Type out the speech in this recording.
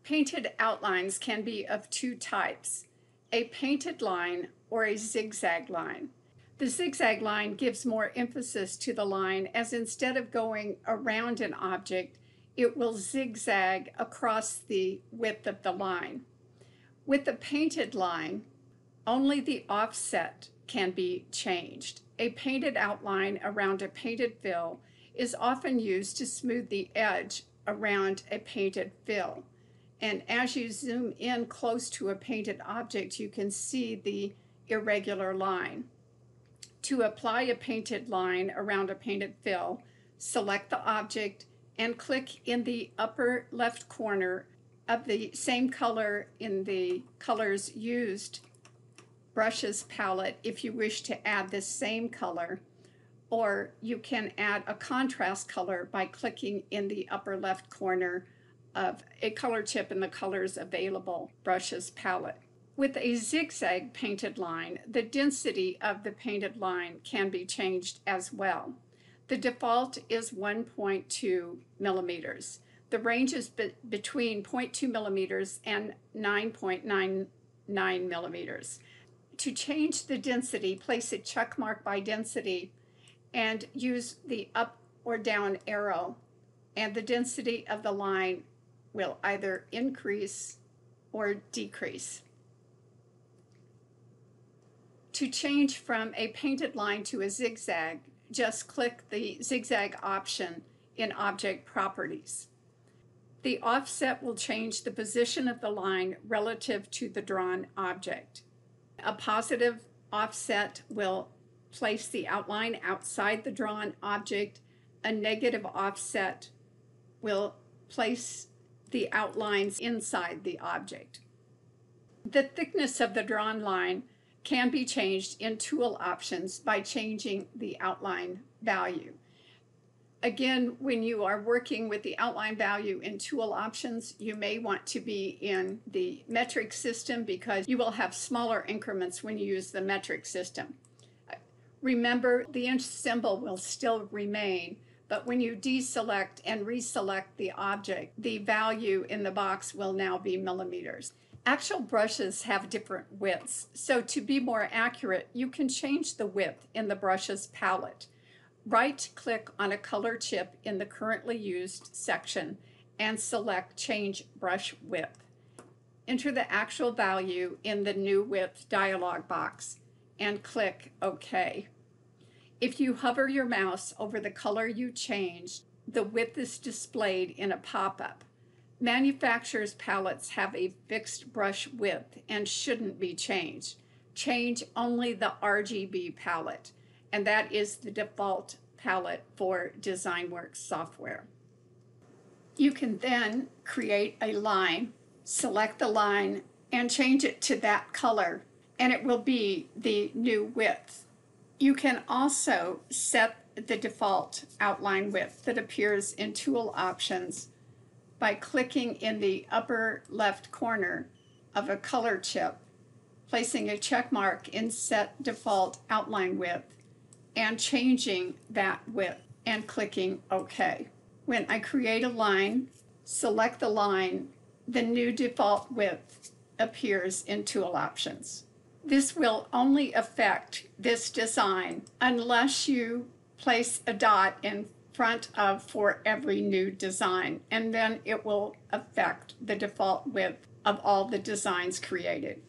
Painted outlines can be of two types, a painted line or a zigzag line. The zigzag line gives more emphasis to the line, as instead of going around an object, it will zigzag across the width of the line. With the painted line, only the offset can be changed. A painted outline around a painted fill is often used to smooth the edge around a painted fill. And as you zoom in close to a painted object, you can see the irregular line. To apply a painted line around a painted fill, select the object and click in the upper left corner of the same color in the Colors Used Brushes palette if you wish to add the same color, or you can add a contrast color by clicking in the upper left corner of a color chip in the Colors Available Brushes palette. With a zigzag painted line, the density of the painted line can be changed as well. The default is 1.2 millimeters. The range is between 0.2 millimeters and 9.99 millimeters. To change the density, place a check mark by density and use the up or down arrow, and the density of the line will either increase or decrease. To change from a painted line to a zigzag, just click the zigzag option in Object Properties. The offset will change the position of the line relative to the drawn object. A positive offset will place the outline outside the drawn object. A negative offset will place the outlines inside the object. The thickness of the drawn line can be changed in tool options by changing the outline value. Again, when you are working with the outline value in tool options, you may want to be in the metric system because you will have smaller increments when you use the metric system. Remember, the inch symbol will still remain, but when you deselect and reselect the object, the value in the box will now be millimeters. Actual brushes have different widths, so to be more accurate, you can change the width in the Brushes palette. Right-click on a color chip in the Currently Used section and select Change Brush Width. Enter the actual value in the New Width dialog box and click OK. If you hover your mouse over the color you changed, the width is displayed in a pop-up. Manufacturers' palettes have a fixed brush width and shouldn't be changed. Change only the RGB palette, and that is the default palette for DesignWorks software. You can then create a line, select the line, and change it to that color, and it will be the new width. You can also set the default outline width that appears in Tool Options by clicking in the upper left corner of a color chip, placing a check mark in Set Default Outline Width, and changing that width and clicking OK. When I create a line, select the line, the new default width appears in Tool Options. This will only affect this design unless you place a dot in front of for every new design, and then it will affect the default width of all the designs created.